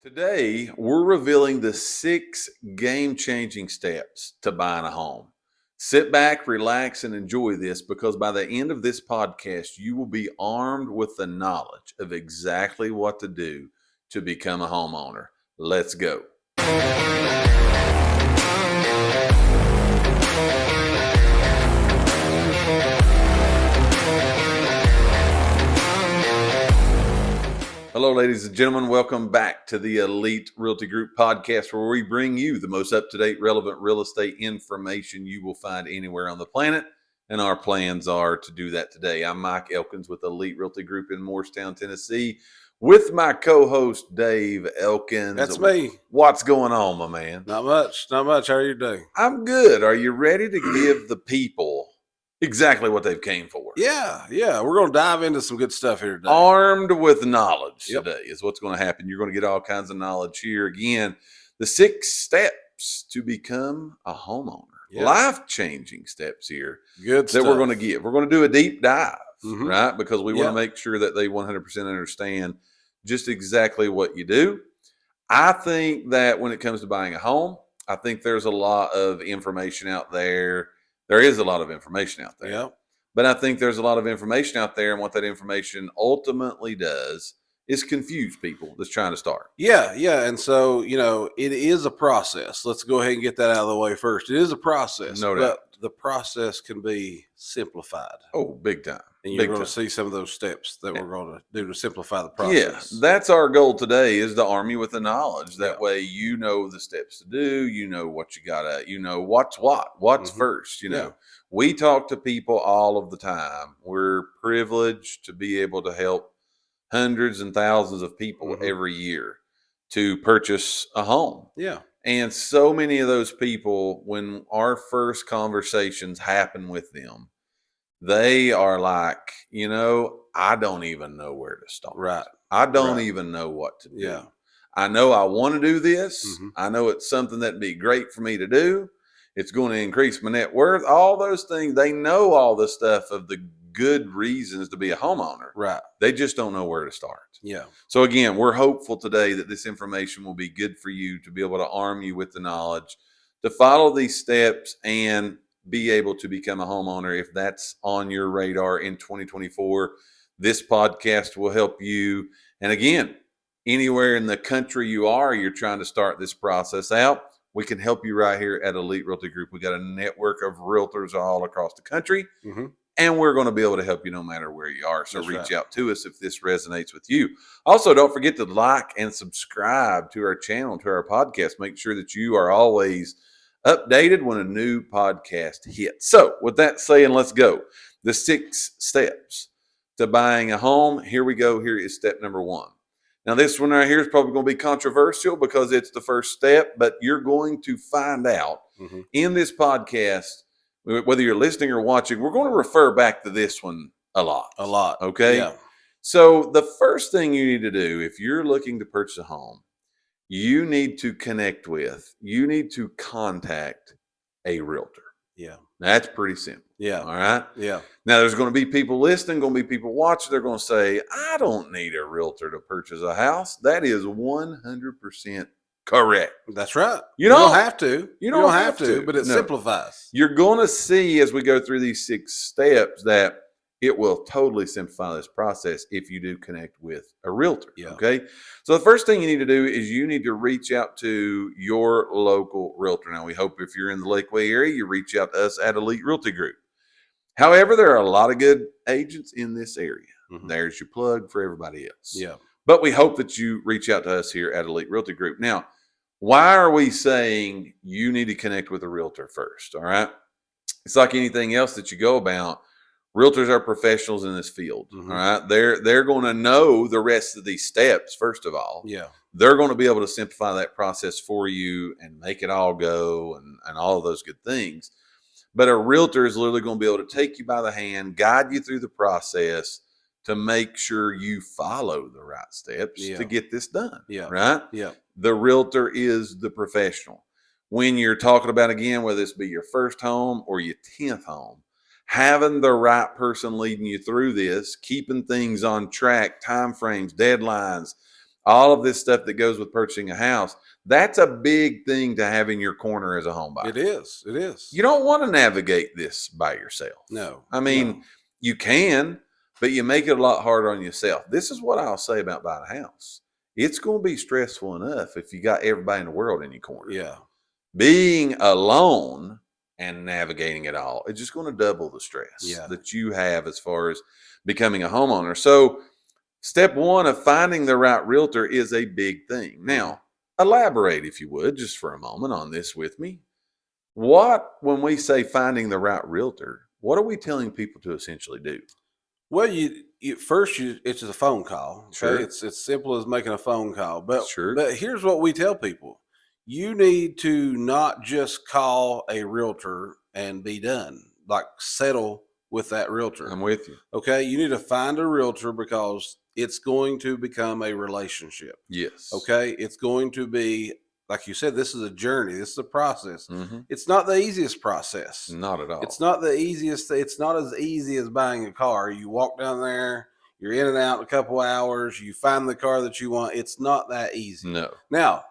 Today, we're revealing the 6 game-changing steps to buying a home. Sit back, relax, and enjoy this because by the end of this podcast, you will be armed with the knowledge of exactly what to do to become a homeowner. Let's go. Hello, ladies and gentlemen. Welcome back to the Elite Realty Group podcast, where we bring you the most up-to-date, relevant real estate information you will find anywhere on the planet. And our plans are to do that today. I'm Mike Elkins with Elite Realty Group in Morristown, Tennessee, with my co-host, Dave Elkins. That's me. What's going on, my man? Not much. How are you doing? I'm good. Are you ready to give the people exactly what they've came for? Yeah. We're going to dive into some good stuff here today. Armed with knowledge Yep. today is what's going to happen. You're going to get all kinds of knowledge here. Again, the 6 steps to become a homeowner. Yeah. Life-changing steps here Good that stuff. we're going to give. We're going to do a deep dive, Mhm. right? Because we want Yeah. to make sure that they 100% understand just exactly what you do. I think that when it comes to buying a home, I think there's a lot of information out there. There is a lot of information out there. Yeah. But I think there's a lot of information out there, and what that information ultimately does is confuse people that's trying to start. Yeah. And so, it is a process. Let's go ahead and get that out of the way first. It is a process. No doubt. But the process can be simplified. Oh, big time. And you're Big going time. to see some of those steps that Yeah. we're going to do to simplify the Yeah, process. that's our goal today, is to arm you with the knowledge. That Yeah. way you know the steps to do, you know what you gotta, what's Mhm. first. Yeah. We talk to people all of the time. We're privileged to be able to help hundreds and thousands of people Mhm. every year to purchase a home. Yeah. And so many of those people, when our first conversations happen with them, they are like, I don't even know where to start. Right. I don't Right. even know what to do. Yeah. I know I want to do this. Mhm. I know it's something that'd be great for me to do. It's going to increase my net worth. All those things. They know all the stuff of the good reasons to be a homeowner. Right. They just don't know where to start. Yeah. So again, we're hopeful today that this information will be good for you to be able to arm you with the knowledge to follow these steps and be able to become a homeowner. If that's on your radar in 2024, this podcast will help you. And again, anywhere in the country you're trying to start this process out, we can help you right here at Elite Realty Group. We got a network of realtors all across the country. Mm-hmm. And we're going to be able to help you no matter where you are. So That's reach right. out to us if this resonates with you. Also, don't forget to like and subscribe to our channel, to our podcast. Make sure that you are always updated when a new podcast hits. So with that saying, let's go. The 6 steps to buying a home. Here we go. Here is step number 1. Now, this one right here is probably going to be controversial because it's the first step, but you're going to find out Mm-hmm. in this podcast, whether you're listening or watching, we're going to refer back to this one a lot. Okay? Yeah. So the first thing you need to do if you're looking to purchase a home, you need to contact a realtor. Yeah. That's pretty simple. Yeah. All right? Yeah. Now, there's going to be people listening, going to be people watching. They're going to say, I don't need a realtor to purchase a house. That is 100% correct. That's right. You You don't- don't have to. you don't have to. but it No. simplifies. You're going to see as we go through these 6 steps that it will totally simplify this process if you do connect with a realtor. Yeah. Okay. So the first thing you need to do is you need to reach out to your local realtor. Now, we hope if you're in the Lakeway area, you reach out to us at Elite Realty Group. However, there are a lot of good agents in this area. Mhm. There's your plug for everybody else. Yeah. But we hope that you reach out to us here at Elite Realty Group. Now, why are we saying you need to connect with a realtor first? All right. It's like anything else that you go about. Realtors are professionals in this field. Mhm. All right. They're going to know the rest of these steps, first of all. Yeah. They're going to be able to simplify that process for you and make it all go and all of those good things. But a realtor is literally going to be able to take you by the hand, guide you through the process to make sure you follow the right steps Yeah. to get this done. Yeah. Right? Yeah. The realtor is the professional. When you're talking about, again, whether this be your first home or your 10th home, having the right person leading you through this, keeping things on track, time frames, deadlines, all of this stuff that goes with purchasing a house. That's a big thing to have in your corner as a home buyer. It is. It is. You don't want to navigate this by yourself. No. I mean, no. you can, but you make it a lot harder on yourself. This is what I'll say about buying a house. It's going to be stressful enough if you got everybody in the world in your corner. Yeah. Being alone and navigating it all, it's just going to double the stress that you have as far as becoming a homeowner. So step one of finding the right realtor is a big thing. Now, elaborate, if you would, just for a moment on this with me. When we say finding the right realtor, what are we telling people to essentially do? Well, it's just a phone call. Okay? Sure. It's simple as making a phone call. But Sure. but here's what we tell people: you need to not just call a realtor and be done. Like settle with that realtor. I'm with you. Okay, you need to find a realtor because it's going to become a relationship. Yes. Okay, it's going to be, like you said, this is a journey. This is a process. Mm-hmm. It's not the easiest process. Not at all. It's not the easiest. It's not as easy as buying a car. You walk down there, you're in and out in a couple hours. You find the car that you want. It's not that easy. No. Now,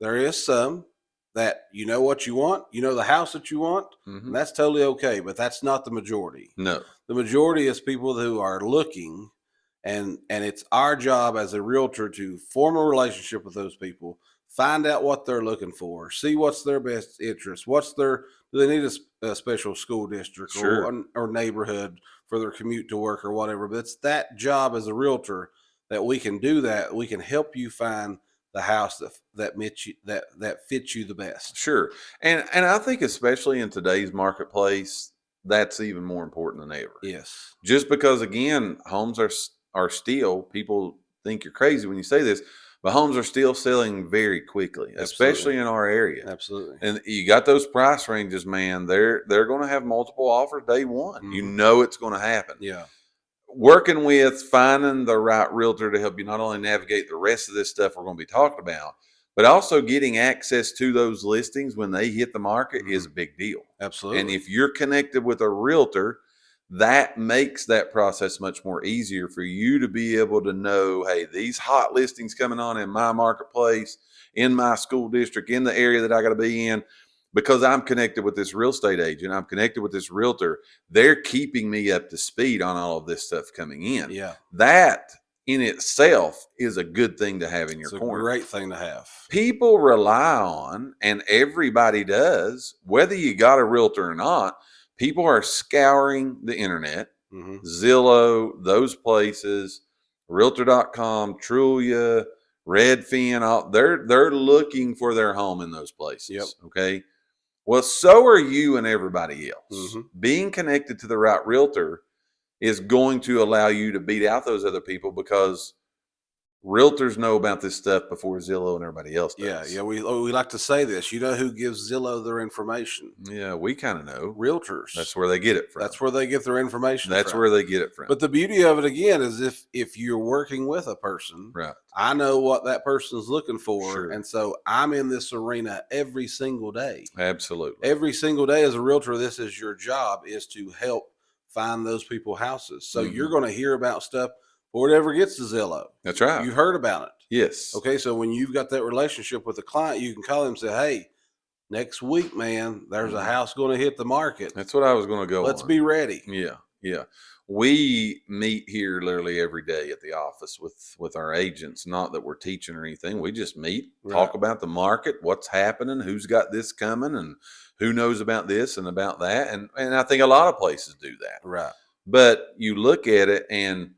there is some that you know what you want. You know the house that you want. Mm-hmm. And that's totally okay. But that's not the majority. No. The majority is people who are looking, and it's our job as a realtor to form a relationship with those people. Find out what they're looking for. See what's their best interest. Do they need a special school district or neighborhood for their commute to work or whatever? But it's that job as a realtor that we can do that. We can help you find the house that fits you the best. Sure. And I think especially in today's marketplace, that's even more important than ever. Yes. Just because, again, homes are still, people think you're crazy when you say this, but homes are still selling very quickly, especially in our area. Absolutely. And you got those price ranges, man. They're going to have multiple offers day one. Mm-hmm. You know it's going to happen. Yeah. Working with finding the right realtor to help you not only navigate the rest of this stuff we're going to be talking about, but also getting access to those listings when they hit the market is a big deal. Absolutely. And if you're connected with a realtor, that makes that process much more easier for you to be able to know, hey, these hot listings coming on in my marketplace, in my school district, in the area that I got to be in, because I'm connected with this real estate agent, I'm connected with this realtor, they're keeping me up to speed on all of this stuff coming in. Yeah. That in itself is a good thing to have in your corner. It's a great thing to have. People rely on, and everybody does, whether you got a realtor or not, people are scouring the internet, Zillow, those places, realtor.com, Trulia, Redfin, they're looking for their home in those places. Yep. Okay. Well, so are you and everybody else. Being connected to the right realtor is going to allow you to beat out those other people because realtors know about this stuff before Zillow and everybody else does. Yeah. We like to say this. You know who gives Zillow their information? Yeah, we kind of know. Realtors. That's where they get it from. That's where they get their information That's from. where they get it from. But the beauty of it, again, is if you're working with a person, right, I know what that person's looking for. Sure. And so I'm in this arena every single day. Absolutely. Every single day as a realtor, this is your job, is to help find those people houses. So you're going to hear about stuff before it ever gets to Zillow. That's right. You heard about it. Yes. Okay, so when you've got that relationship with the client, you can call them and say, hey, next week, man, there's a house going to hit the market. That's what I was going to go Let's on. be ready. Yeah. We meet here literally every day at the office with our agents. Not that we're teaching or anything. We just meet, talk about the market, what's happening, who's got this coming, and who knows about this and about that. And I think a lot of places do that. Right. But you look at it, and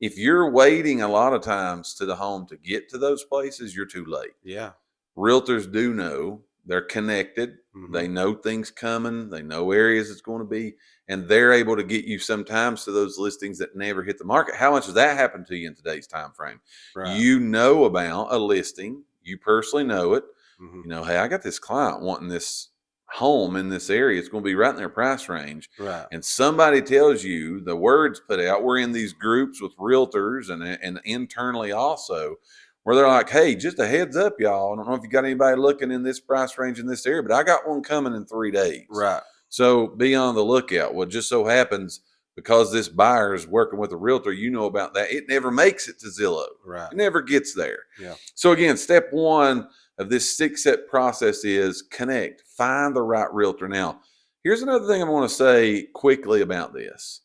if you're waiting a lot of times to the home to get to those places, you're too late. Yeah. Realtors do know. They're connected. They know things coming. They know areas it's going to be. And they're able to get you sometimes to those listings that never hit the market. How much does that happen to you in today's time frame? Right. You know about a listing. You personally know it. You know, hey, I got this client wanting this home in this area. It's going to be right in their price range. Right. And somebody tells you, the word's put out, we're in these groups with realtors and internally also, where they're like, hey, just a heads up, y'all. I don't know if you got anybody looking in this price range in this area, but I got one coming in 3 days. Right. So be on the lookout. Well, it just so happens because this buyer is working with a realtor, you know about that. It never makes it to Zillow. Right. It never gets there. Yeah. So again, step one of this 6-step process is connect, find the right realtor. Now, here's another thing I want to say quickly about this.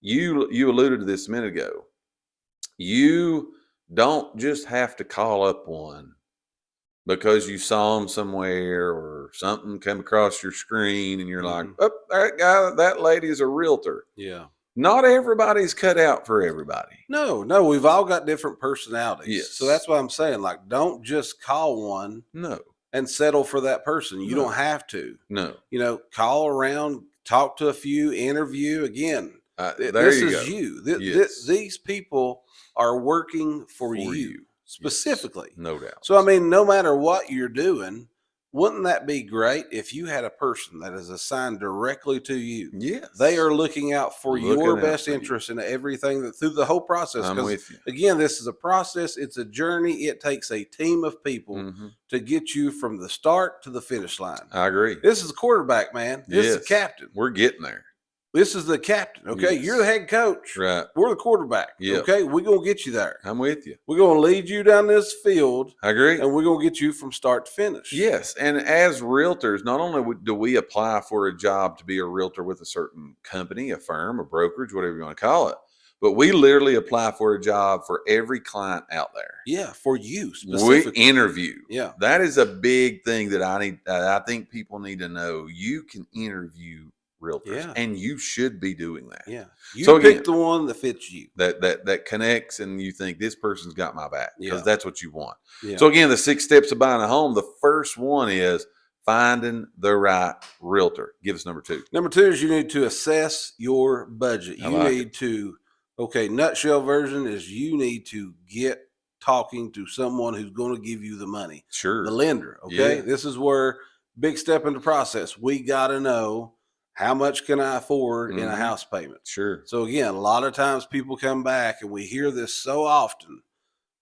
You alluded to this a minute ago. You don't just have to call up one because you saw them somewhere or something come across your screen and you're like, oh, that lady is a realtor. Yeah. Not everybody's cut out for everybody. No, we've all got different personalities. Yes. So that's what I'm saying. Like, don't just call one No. and settle for that person. You No. don't have to. No. Call around, talk to a few, interview. Again, There this you is go. you. Yes. These people are working for you you. specifically. Yes. No doubt. So, I mean, no matter what you're doing, wouldn't that be great if you had a person that is assigned directly to you? Yes. They are looking out for your Looking out best for you. interest in everything through the whole process. I'm Because with you. again, this is a process. It's a journey. It takes a team of people Mm-hmm. to get you from the start to the finish line. I agree. This is the quarterback, man. This is the captain. We're getting there. This is the captain. Okay. Yes. You're the head coach. Right. We're the quarterback. Yep. Okay. We're going to get you there. I'm with you. We're going to lead you down this field. I agree. And we're going to get you from start to finish. Yes. And as realtors, not only do we apply for a job to be a realtor with a certain company, a firm, a brokerage, whatever you want to call it, but we literally apply for a job for every client out there. Yeah, for you specifically. We interview. Yeah. That is a big thing that I think people need to know. You can interview realtors, and you should be doing that. Yeah. You so pick again, the one that fits you. That connects, and you think this person's got my back, because that's what you want. Yeah. So again, the 6 steps of buying a home. The first one is finding the right realtor. Give us number 2. Number 2 is you need to assess your budget. You need to, nutshell version is you need to get talking to someone who's going to give you the money. Sure. The lender. Okay. Yeah. This is where big step in the process. We got to know, how much can I afford in a house payment? Sure. So again, a lot of times people come back, and we hear this so often.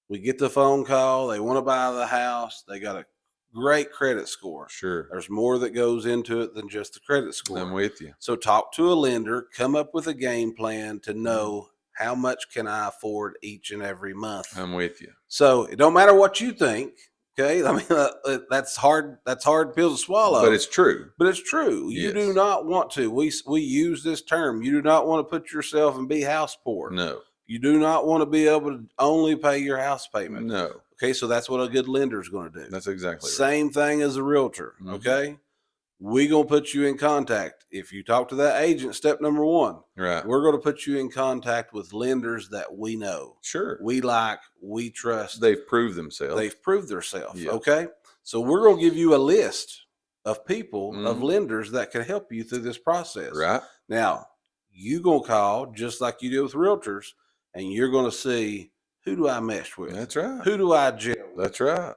We get the phone call. They want to buy the house. They got a great credit score. Sure. There's more that goes into it than just the credit score. I'm with you. So talk to a lender, come up with a game plan to know, how much can I afford each and every month? I'm with you. So it don't matter what you think. Okay. I mean, that's hard. That's hard pill to swallow, but it's true. But it's true. Yes. You do not want to. We use this term. You do not want to put yourself and be house poor. No. You do not want to be able to only pay your house payment. No. Okay. So that's what a good lender is going to do. That's exactly Same thing as a realtor. Mm-hmm. Okay. We're going to put you in contact. If you talk to that agent, step number 1, right, we're going to put you in contact with lenders that we know. Sure. We like, we trust. They've proved themselves. They've proved themselves. Yeah. Okay. So we're going to give you a list of people, of lenders that can help you through this process. Right. Now, you're going to call just like you do with realtors, and you're going to see, who do I mesh with? That's right. Who do I gel with? That's right.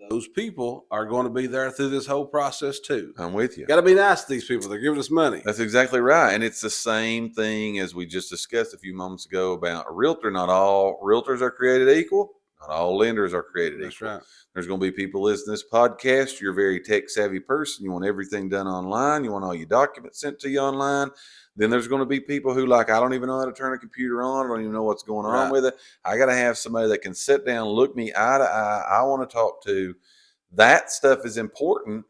Those people are going to be there through this whole process too. I'm with you. Got to be nice to these people. They're giving us money. That's exactly right. And it's the same thing as we just discussed a few moments ago about a realtor. Not all realtors are created equal. Not all lenders are created That's equal. right. There's going to be people listening to this podcast. You're a very tech savvy person. You want everything done online. You want all your documents sent to you online. Then there's going to be people who I don't even know how to turn a computer on. I don't even know what's going on with it. I got to have somebody that can sit down, look me eye to eye. I want to talk to. That stuff is important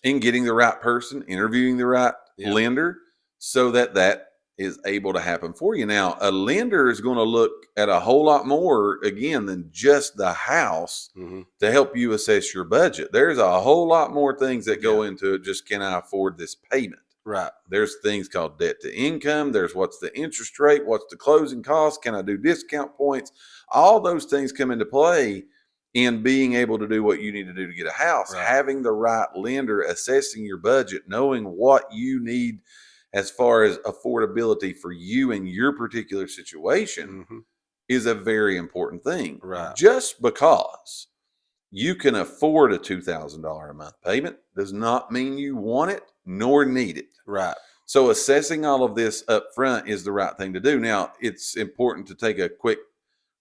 in getting the right person, interviewing the right lender, so that is able to happen for you. Now, a lender is going to look at a whole lot more, again, than just the house to help you assess your budget. There's a whole lot more things that go into it. Just, can I afford this payment? Right. There's things called debt to income. There's what's the interest rate? What's the closing cost? Can I do discount points? All those things come into play in being able to do what you need to do to get a house. Right. Having the right lender, assessing your budget, knowing what you need as far as affordability for you in your particular situation is a very important thing. Right. Just because you can afford a $2,000 a month payment does not mean you want it nor need it. Right. So assessing all of this up front is the right thing to do. Now, it's important to take a quick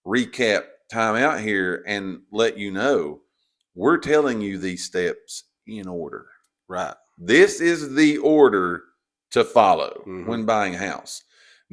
recap time out here and let you know we're telling you these steps in order. Right. This is the order to follow when buying a house.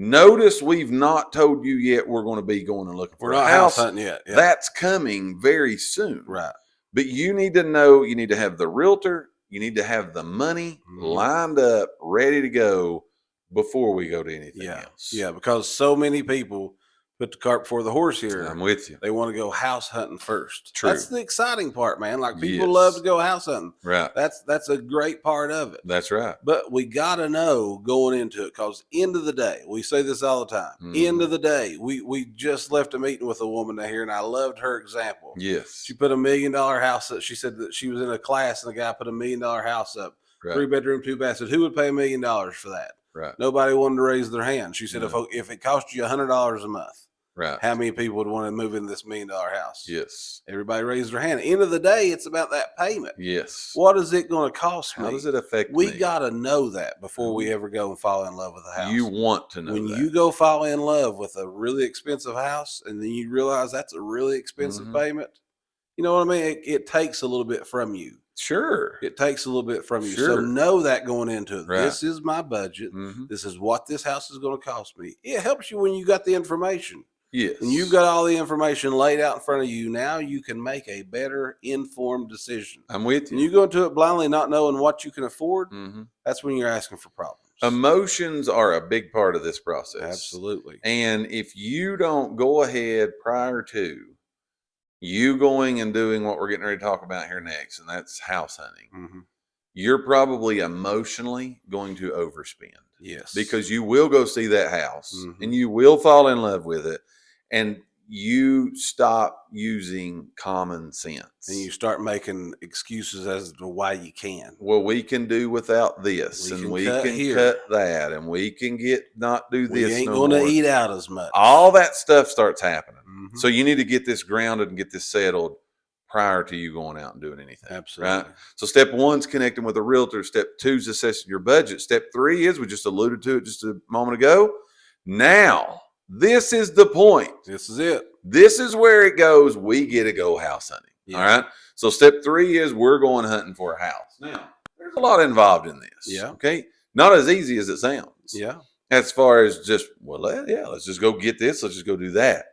Notice we've not told you yet we're going to be going and looking for We're a not house house. hunting yet. Yeah. That's coming very soon. Right. But you need to know, you need to have the realtor, you need to have the money lined up, ready to go before we go to anything else. Yeah, because so many people put the cart before the horse here. I'm with you. They want to go house hunting first. True. That's the exciting part, man. Like people love to go house hunting. Right. That's a great part of it. That's right. But we got to know going into it, because end of the day, we say this all the time. End of the day, we just left a meeting with a woman down here, and I loved her example. Yes. She put $1 million house up. She said that she was in a class, and the guy put $1 million house up, 3-bedroom, 2-bath. Said, who would pay $1 million for that? Right. Nobody wanted to raise their hand. She said, if it cost you $100 a month, right, how many people would want to move into this $1 million house? Yes. Everybody raised their hand. End of the day, it's about that payment. Yes. What is it going to cost me? How does it affect me? We got to know that before we ever go and fall in love with a house. You want to know when that. you go fall in love with a really expensive house, and then you realize that's a really expensive payment. You know what I mean? It takes a little bit from you. Sure. It takes a little bit from you. Sure. So know that going into it. Right. This is my budget. This is what this house is going to cost me. It helps you when you got the information. Yes. When you've got all the information laid out in front of you, now you can make a better informed decision. I'm with you. When you go into it blindly, not knowing what you can afford, that's when you're asking for problems. Emotions are a big part of this process. Absolutely. And if you don't go ahead prior to you going and doing what we're getting ready to talk about here next, and that's house hunting, you're probably emotionally going to overspend. Yes. Because you will go see that house and you will fall in love with it, and you stop using common sense. And you start making excuses as to why you can. Well, we can do without this, and we can cut that, and we can not do this. We ain't going to eat out as much. All that stuff starts happening. So you need to get this grounded and get this settled prior to you going out and doing anything. Absolutely. Right? So step 1's connecting with a realtor. Step 2 is assessing your budget. Step 3 is, we just alluded to it just a moment ago. Now, this is the point. This is it. This is where it goes. We get to go house hunting. Yeah. All right. So step 3 is we're going hunting for a house. Now, there's a lot involved in this. Yeah. Okay. Not as easy as it sounds. Yeah. As far as just, let's just go get this. Let's just go do that.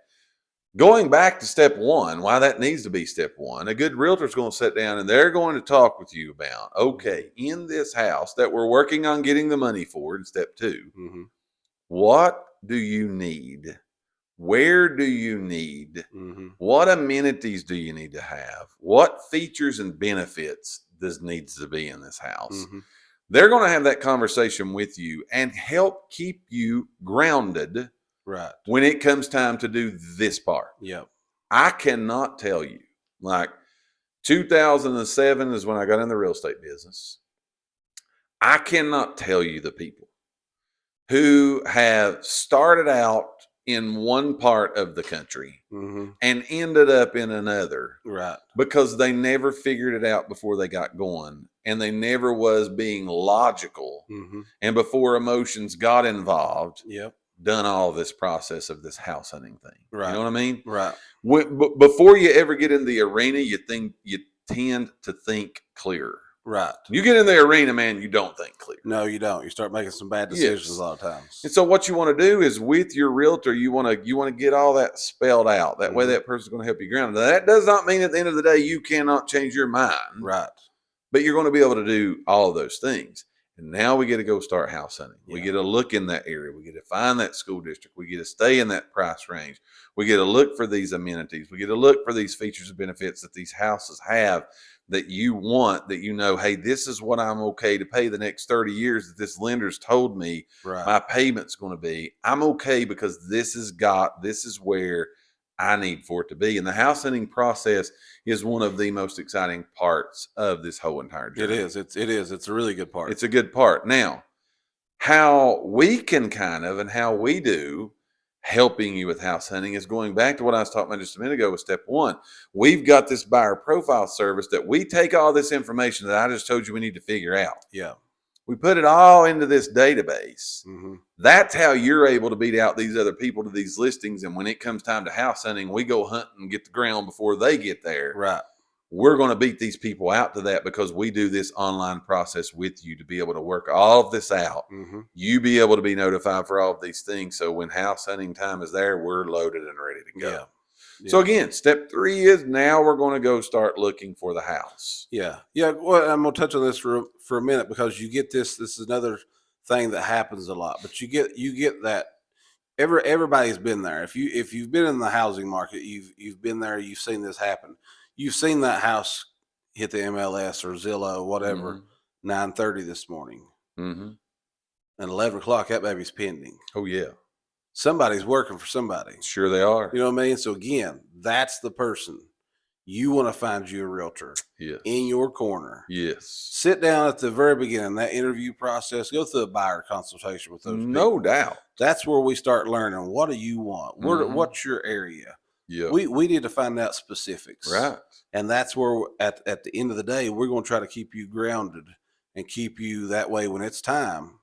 Going back to step 1, why that needs to be step 1, a good realtor is going to sit down and they're going to talk with you about, okay, in this house that we're working on getting the money for in step 2, what do you need? Where do you need? What amenities do you need to have? What features and benefits needs to be in this house? They're going to have that conversation with you and help keep you grounded. Right. When it comes time to do this part. Yep. I cannot tell you, like 2007 is when I got in the real estate business. I cannot tell you the people who have started out in one part of the country and ended up in another. Right. Because they never figured it out before they got going, and they never was being logical. And before emotions got involved. Yep. Done all this process of this house hunting thing. Right. You know what I mean? Right. Before you ever get in the arena, you tend to think clearer. Right. You get in the arena, man, you don't think clear. No, you don't. You start making some bad decisions a lot of times. And so what you want to do is with your realtor, you want to get all that spelled out. That way that person's going to help you ground. Now, that does not mean at the end of the day you cannot change your mind. Right. But you're going to be able to do all of those things. And now we get to go start house hunting. We get to look in that area. We get to find that school district. We get to stay in that price range. We get to look for these amenities. We get to look for these features and benefits that these houses have that you want, that you know, hey, this is what I'm okay to pay the next 30 years that this lender's told me my payment's going to be. I'm okay because this is where I need for it to be. And the house hunting process is one of the most exciting parts of this whole entire journey. It is. It's a really good part. It's a good part. Now, how we can and how we do helping you with house hunting is going back to what I was talking about just a minute ago with step 1. We've got this buyer profile service that we take all this information that I just told you we need to figure out. Yeah. We put it all into this database. That's how you're able to beat out these other people to these listings. And when it comes time to house hunting, we go hunt and get the ground before they get there. Right. we're going to beat these people out to that because we do this online process with you to be able to work all of this out. Mm-hmm. You be able to be notified for all of these things. So when house hunting time is there, we're loaded and ready to go. Yeah. So again, step 3 is now we're going to go start looking for the house. Yeah. Yeah. Well, I'm going to touch on this for a minute because you get this. This is another thing that happens a lot, but you get that everybody's been there. If you've been in the housing market, you've been there. You've seen this happen. You've seen that house hit the MLS or Zillow, whatever, 9:30 this morning, Mm-hmm. and 11 o'clock that baby's pending. Oh yeah, Somebody's working for somebody. sure they are. You know what I mean? So again, that's the person you want to find you a realtor Yes. in your corner. Yes. Sit down at the very beginning, that interview process, go through a buyer consultation with those No people. doubt. That's where we start learning. What do you want? What's your area? Yeah. We need to find out specifics. Right. And that's where at the end of the day, we're going to try to keep you grounded and keep you that way when it's time.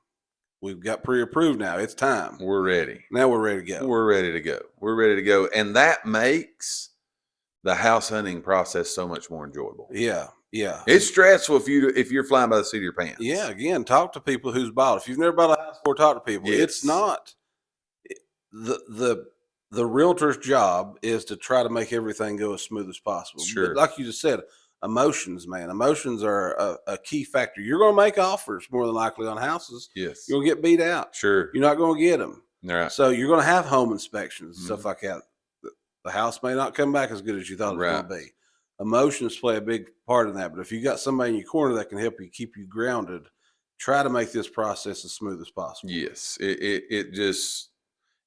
We've got pre-approved now. It's time. We're ready. Now we're ready to go. We're ready to go. We're ready to go. And that makes the house hunting process so much more enjoyable. Yeah. Yeah. It's stressful if you're flying by the seat of your pants. Yeah. Again, talk to people who's bought. If you've never bought a house before, talk to people. Yes. It's not the realtor's job is to try to make everything go as smooth as possible. Sure. But like you just said, emotions, man. Emotions are a key factor. You're going to make offers more than likely on houses. Yes. You're going to get beat out. Sure. You're not going to get them. All right. So you're going to have home inspections and stuff like that. The house may not come back as good as you thought it was going to be. Emotions play a big part in that. But if you got somebody in your corner that can help you keep you grounded, try to make this process as smooth as possible. Yes.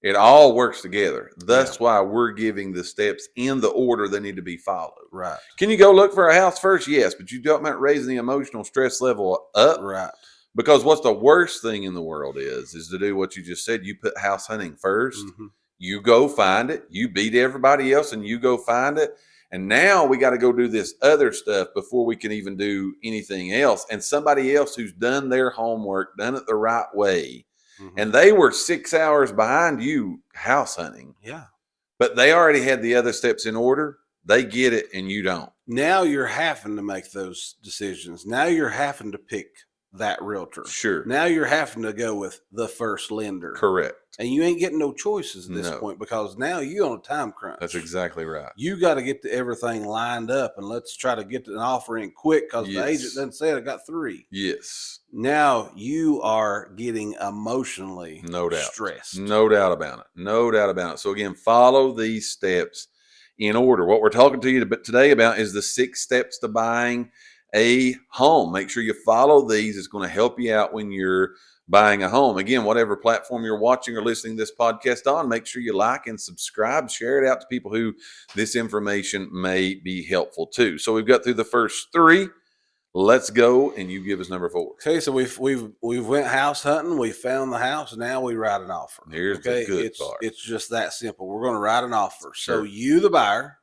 It all works together. That's why we're giving the steps in the order they need to be followed. Right. Can you go look for a house first? Yes, but you don't mind raising the emotional stress level up. Right. Because what's the worst thing in the world is to do what you just said. You put house hunting first. Mm-hmm. You go find it. You beat everybody else and you go find it. And now we got to go do this other stuff before we can even do anything else. And somebody else who's done their homework, done it the right way, and they were 6 hours behind you house hunting. Yeah. But they already had the other steps in order. They get it and you don't. Now you're having to make those decisions. Now you're having to pick that realtor. Sure. Now you're having to go with the first lender. Correct. And you ain't getting no choices at this point because now you're on a time crunch. That's exactly right. You got to get everything lined up and let's try to get an offer in quick because the agent doesn't say I got 3. Yes. Now you are getting emotionally stressed. No doubt about it. No doubt about it. So again, follow these steps in order. What we're talking to you today about is the 6 steps to buying a home. Make sure you follow these. It's going to help you out when you're buying a home. Again, whatever platform you're watching or listening to this podcast on, make sure you like and subscribe. Share it out to people who this information may be helpful to. So we've got through the first 3. Let's go, and you give us number 4. Okay, so we've went house hunting. We found the house. Now we write an offer. Here's the good part. It's just that simple. We're going to write an offer. Sure. So you, the buyer,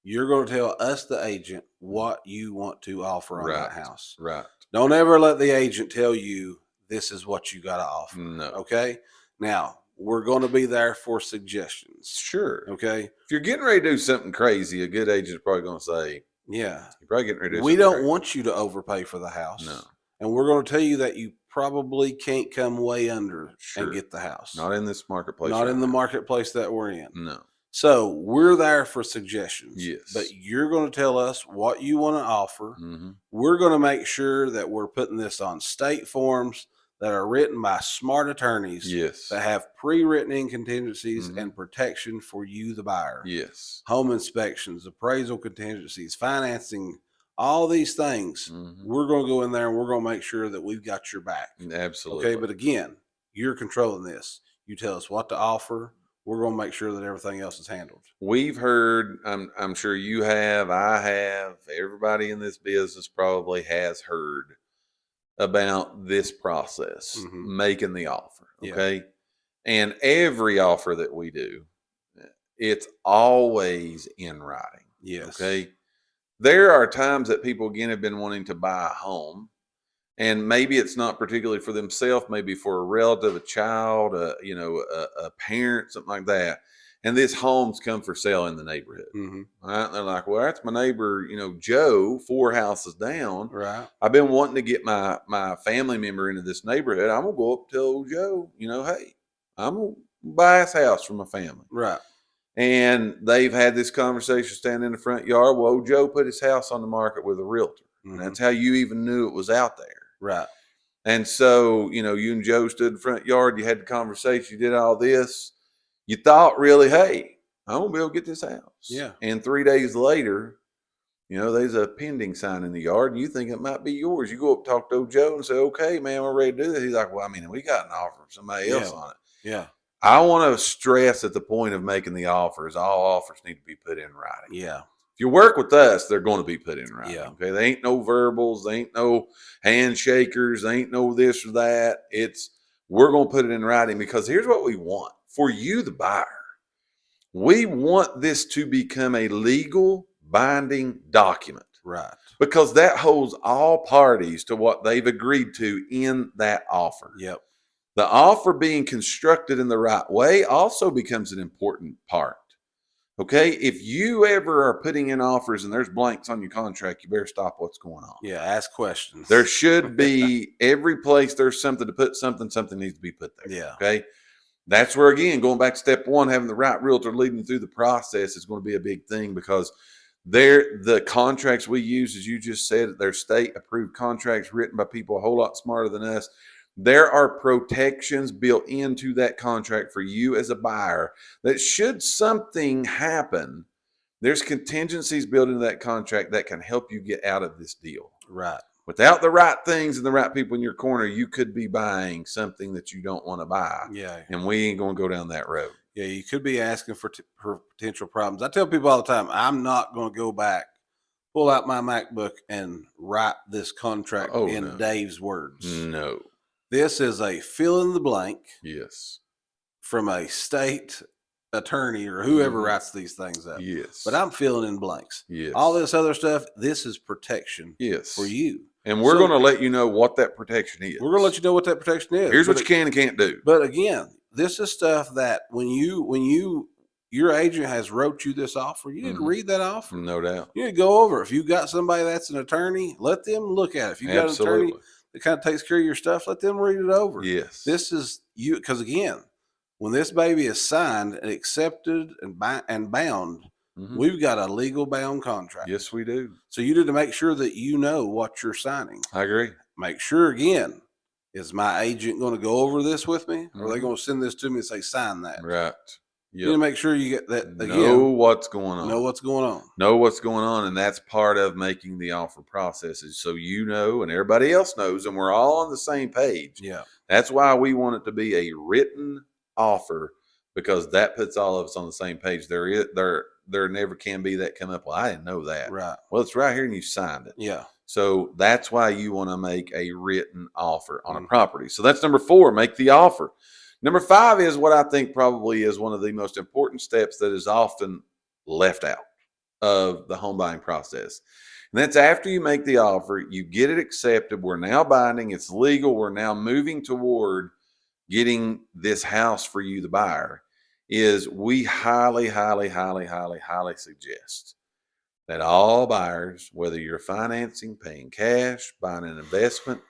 you're going to tell us, the agent, what you want to offer on that house. Right. Don't ever let the agent tell you this is what you got to offer. No. Okay. Now we're going to be there for suggestions. Sure. Okay. If you're getting ready to do something crazy, a good agent is probably going to say, yeah, you're probably getting ready to do we something don't crazy. want you to overpay for the house. No. And we're going to tell you that you probably can't come way under Sure. and get the house. Not in this marketplace. Not right in the now. marketplace that we're in. No. So we're there for suggestions. Yes. But you're going to tell us what you want to offer. Mm-hmm. We're going to make sure that we're putting this on state forms that are written by smart attorneys Yes. that have pre-written in contingencies Mhm. and protection for you, the buyer. Yes. Home inspections, appraisal contingencies, financing, all these things. Mhm. We're going to go in there and we're going to make sure that we've got your back. Absolutely. Okay, but again, you're controlling this. You tell us what to offer. We're going to make sure that everything else is handled. We've heard, I'm sure you have, I have, everybody in this business probably has heard about this process, making the offer. Okay. And every offer that we do, it's always in writing. Yes. Okay. There are times that people, again, have been wanting to buy a home, and maybe it's not particularly for themselves, maybe for a relative, a child, a parent, something like that. and this home's come for sale in the neighborhood. Mm-hmm. Right? And they're like, well, that's my neighbor, Joe, 4 houses down. Right. I've been wanting to get my family member into this neighborhood. I'm gonna go up to old Joe, hey, I'm gonna buy his house from my family. Right. And they've had this conversation standing in the front yard. Well, old Joe put his house on the market with a realtor. Mm-hmm. And that's how you even knew it was out there. Right. And so, you and Joe stood in the front yard, you had the conversation, you did all this. You thought really, hey, I'm going to be able to get this house. Yeah. And 3 days later, there's a pending sign in the yard and you think it might be yours. You go up and talk to old Joe and say, okay, man, we're ready to do this. He's like, well, we got an offer from somebody else on it. Yeah. I want to stress at the point of making the offers, all offers need to be put in writing. Yeah. If you work with us, they're going to be put in writing. Yeah. Okay. They ain't no verbals. They ain't no handshakers. They ain't no this or that. We're going to put it in writing because here's what we want for you, the buyer. We want this to become a legal binding document. Right. Because that holds all parties to what they've agreed to in that offer. Yep. The offer being constructed in the right way also becomes an important part. Okay, if you ever are putting in offers and there's blanks on your contract, you better stop what's going on. Yeah, ask questions. There should be every place there's something to put something needs to be put there. Yeah. Okay, that's where, again, going back to step one, having the right realtor leading through the process is going to be a big thing because the contracts we use, as you just said, they're state approved contracts written by people a whole lot smarter than us. There are protections built into that contract for you as a buyer that should something happen, there's contingencies built into that contract that can help you get out of this deal. Right. Without the right things and the right people in your corner, you could be buying something that you don't want to buy. Yeah. And we ain't going to go down that road. Yeah, you could be asking for potential problems. I tell people all the time, I'm not going to go back, pull out my MacBook and write this contract in Dave's words. No. This is a fill in the blank. Yes. From a state attorney or whoever writes these things up. Yes. But I'm filling in blanks. Yes. All this other stuff, this is protection for you. And we're going to let you know what that protection is. We're going to let you know what that protection is. Here's what you can and can't do. But again, this is stuff that when your agent has wrote you this offer, you need to read that offer. No doubt. You need to go over. If you got somebody that's an attorney, let them look at it. If you got an attorney that kind of takes care of your stuff, let them read it over. Yes. This is you, because again, when this baby is signed and accepted and bound, we've got a legal bound contract. Yes, we do. So you need to make sure that you know what you're signing. I agree. Make sure, again, is my agent going to go over this with me? Or are they going to send this to me and say, sign that? Right. Yep. You need to make sure you get that. Again, know what's going on. Know what's going on. Know what's going on. And that's part of making the offer processes. So you know, and everybody else knows, and we're all on the same page. Yeah. That's why we want it to be a written offer, because that puts all of us on the same page. There never can be that come up, well, I didn't know that. Right. Well, it's right here and you signed it. Yeah. So that's why you want to make a written offer on a property. So that's number 4, make the offer. Number 5 is what I think probably is one of the most important steps that is often left out of the home buying process. And that's after you make the offer, you get it accepted. We're now binding. It's legal. We're now moving toward getting this house for you, the buyer. Is we highly, highly, highly, highly, highly suggest that all buyers, whether you're financing, paying cash, buying an investment,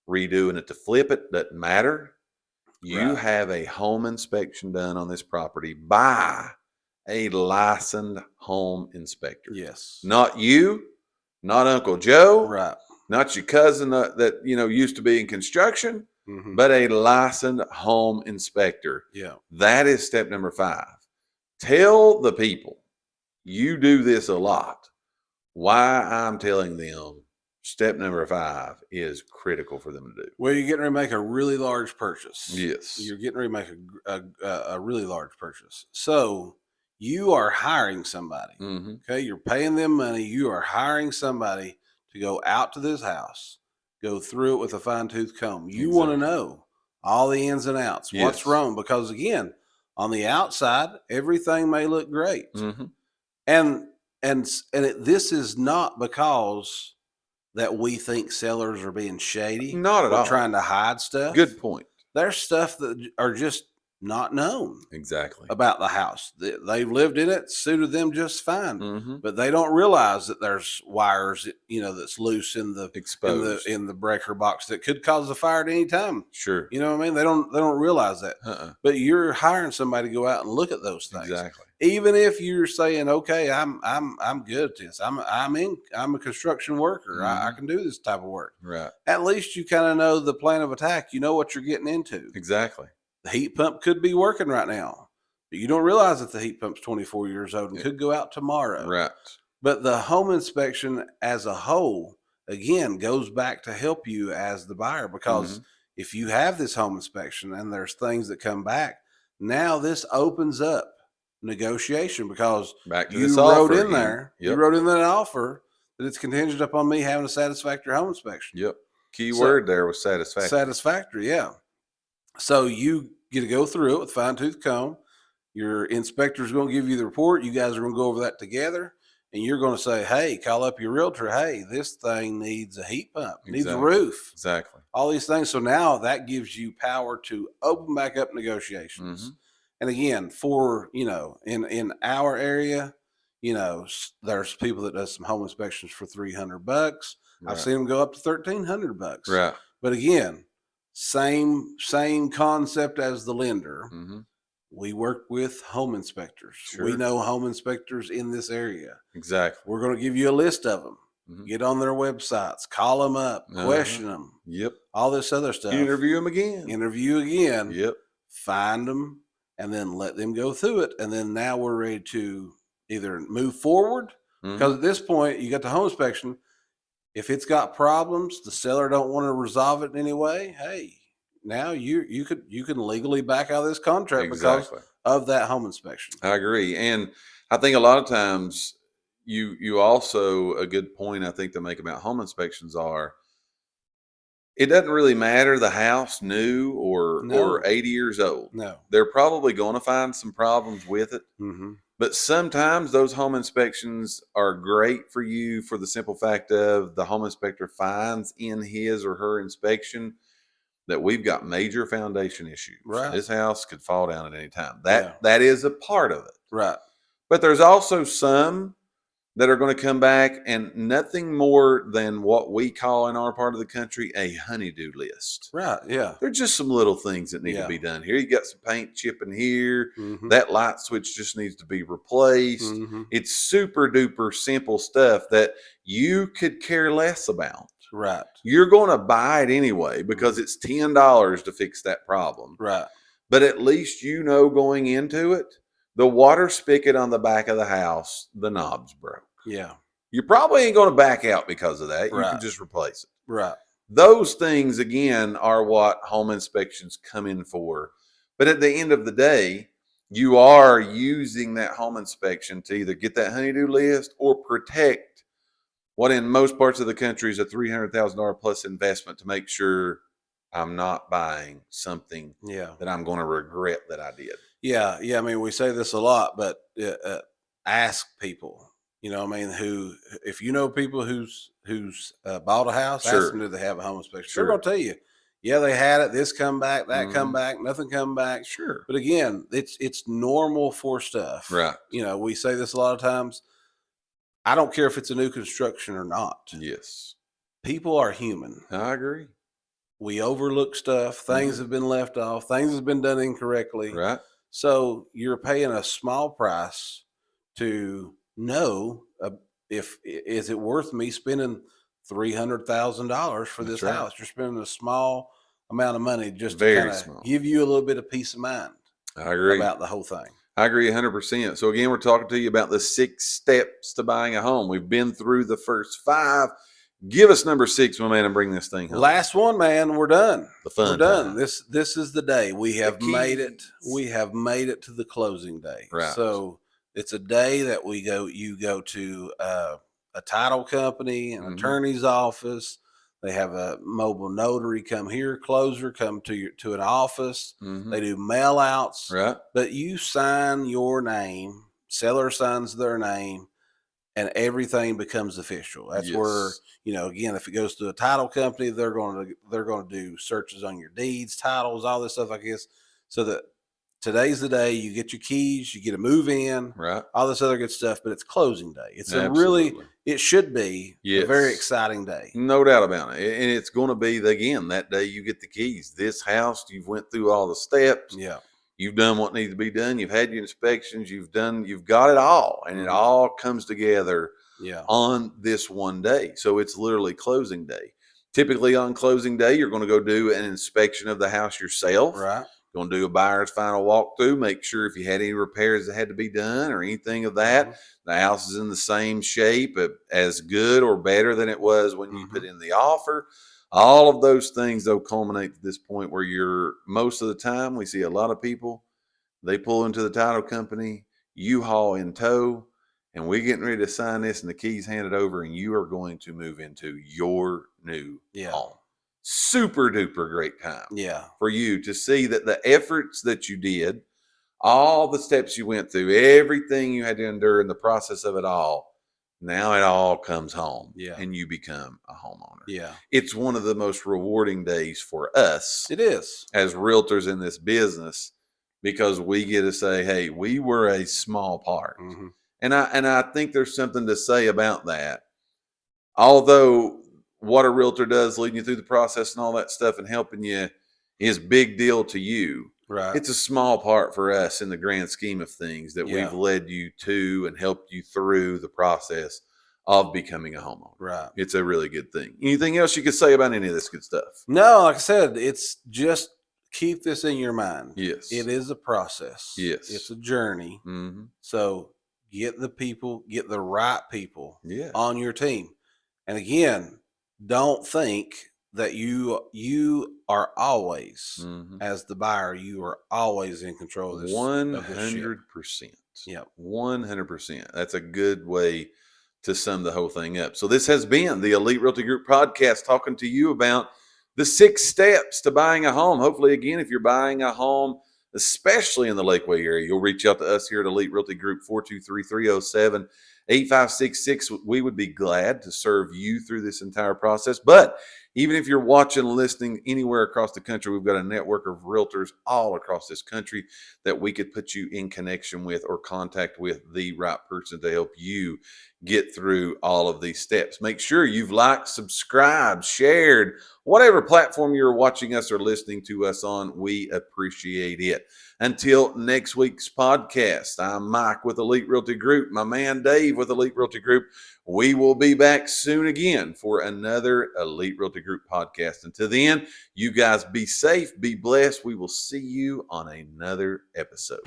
redoing it to flip it, doesn't matter. You have a home inspection done on this property by a licensed home inspector. Yes. Not you, not Uncle Joe, right? Not your cousin that used to be in construction, but a licensed home inspector. Yeah. That is step number 5. Tell the people, you do this a lot, why I'm telling them step number 5 is critical for them to do. Well, you're getting ready to make a really large purchase. Yes. You're getting ready to make a really large purchase. So you are hiring somebody. Okay. You're paying them money. You are hiring somebody to go out to this house, go through it with a fine tooth comb. You want to know all the ins and outs, what's wrong, because again, on the outside, everything may look great. And this is not because that we think sellers are being shady. Not at all. Trying to hide stuff. Good point. There's stuff that are just not known Exactly. about the house. They've lived in it, suited them just fine, Mm-hmm. but they don't realize that there's wires, that's loose in the Exposed. in the breaker box that could cause a fire at any time. Sure. You know what I mean? They don't realize that. Uh-uh. But you're hiring somebody to go out and look at those things. Exactly. Even if you're saying, okay, I'm good at this. I'm a construction worker. I Mhm. can do this type of work. Right. At least you kind of know the plan of attack. You know what you're getting into. Exactly. The heat pump could be working right now, but you don't realize that the heat pump's 24 years old and Yeah. could go out tomorrow. Right. But the home inspection as a whole, again, goes back to help you as the buyer, because Mhm. if you have this home inspection and there's things that come back, now this opens up negotiation, because Back to this you wrote offer in again. there, you Yep. wrote in that offer that it's contingent upon me having a satisfactory home inspection. Yep. Key So- word there was satisfaction. Satisfactory, yeah. So you get to go through it with fine tooth comb. Your inspector's going to give you the report. You guys are going to go over that together, and you're going to say, "Hey, call up your realtor. Hey, this thing needs a heat pump, needs a Exactly. roof, Exactly. all these things." So now that gives you power to open back up negotiations. Mhm. And again, for in our area, there's people that does some home inspections for $300. I've Right. seen them go up to $1,300. Right. But again, same concept as the lender. Mhm. We work with home inspectors. We Sure. know home inspectors in this area. Exactly. We're going to give you a list of them. Mhm. Get on their websites, call them up, question them, Yep. all this other stuff. Interview them again. Interview again, Yep. find them, and then let them go through it. And then now we're ready to either move forward, Mhm. because at this point you got the home inspection. If it's got problems, the seller don't want to resolve it in any way. Hey, now you can legally back out of this contract because Exactly. of that home inspection. I agree. And I think a lot of times you also, a good point I think to make about home inspections are, it doesn't really matter the house new or No. 80 years old. No. They're probably going to find some problems with it. Mm-hmm. But sometimes those home inspections are great for you for the simple fact of the home inspector finds in his or her inspection that we've got major foundation issues. Right. This house could fall down at any time. Yeah. That is a part of it. Right. But there's also some that are going to come back and nothing more than what we call in our part of the country a honeydew list. Right. Yeah. They're just some little things that need Yeah. to be done here. You got some paint chipping here. Mm-hmm. That light switch just needs to be replaced. Mm-hmm. It's super duper simple stuff that you could care less about. Right. You're going to buy it anyway because it's $10 to fix that problem. Right. But at least you know going into it, the water spigot on the back of the house, the knob's broke. Yeah. You probably ain't going to back out because of that. You Right. can just replace it. Right. Those things, again, are what home inspections come in for. But at the end of the day, you are using that home inspection to either get that honeydew list or protect what in most parts of the country is a $300,000 plus investment to make sure I'm not buying something Yeah. that I'm going to regret that I did. Yeah. Yeah. I mean, we say this a lot, but ask people. Who, if you know people who's bought a house, Sure. ask them, do they have a home inspection? Sure. They're going to tell you, yeah, they had it. This come back, that come Mhm. back, nothing come back. Sure. But again, it's normal for stuff. Right. We say this a lot of times. I don't care if it's a new construction or not. Yes. People are human. I agree. We overlook stuff. Things have been left off. Things have been done incorrectly. Right. So you're paying a small price to know if is it worth me spending $300,000 for That's this right. house. You're spending a small amount of money just to Very kind small. of give you a little bit of peace of mind I agree. about the whole thing. I agree 100%. So again, we're talking to you about the 6 steps to buying a home. We've been through the first 5. Give us number 6, my man, and bring this thing home. Last one, man. We're done. The fun We're done. time. This is the day. We have made it. keys. We have made it to the closing day. Right. So it's a day that you go to a title company, an Mhm. attorney's office. They have a mobile notary come here, closer come to an office. Mhm. They do mail outs, Right. but you sign your name, seller signs their name, and everything becomes official. That's where, Yes. again, if it goes to a title company, they're going to do searches on your deeds, titles, all this stuff, I guess, so that today's the day you get your keys, you get a move in, Right. all this other good stuff, but it's closing day. It's Absolutely. it should be a very Yes. exciting day. No doubt about it. And it's going to be, again, that day you get the keys. This house, you've went through all the steps. Yeah. You've done what needs to be done. You've had your inspections. You've got it all. And it all comes together on this one day. So it's literally closing day. Typically on closing day, you're going to go do an inspection of the house yourself. Right. Going to do a buyer's final walkthrough, make sure if you had any repairs that had to be done or anything of that, the house is in the same shape, as good or better than it was when you put in the offer. All of those things, though, culminate to this point where most of the time, we see a lot of people, they pull into the title company, U-Haul in tow, and we're getting ready to sign this and the keys handed over, and you are going to move into your new home. Super duper great time for you to see that the efforts that you did, all the steps you went through, everything you had to endure in the process of it all, now it all comes home and you become a homeowner. It's one of the most rewarding days for us. It is. As realtors in this business, because we get to say, hey, we were a small part. And I think there's something to say about that. Although what a realtor does, leading you through the process and all that stuff and helping you is big deal to you. Right. It's a small part for us in the grand scheme of things that we've led you to and helped you through the process of becoming a homeowner. Right. It's a really good thing. Anything else you could say about any of this good stuff? No, like I said, it's just keep this in your mind. Yes. It is a process. Yes. It's a journey. So get the right people on your team. And again, don't think that you are always, as the buyer, you are always in control of this. 100%. Yeah, 100%. That's a good way to sum the whole thing up. So this has been the Elite Realty Group podcast, talking to you about the 6 steps to buying a home. Hopefully, again, if you're buying a home, especially in the Lakeway area, you'll reach out to us here at Elite Realty Group, 423-307-8566. We would be glad to serve you through this entire process. But even if you're watching, listening anywhere across the country, we've got a network of realtors all across this country that we could put you in connection with or contact with the right person to help you get through all of these steps. Make sure you've liked, subscribed, shared, whatever platform you're watching us or listening to us on. We appreciate it. Until next week's podcast, I'm Mike with Elite Realty Group, my man Dave with Elite Realty Group. We will be back soon again for another Elite Realty Group podcast. Until then, you guys be safe, be blessed. We will see you on another episode.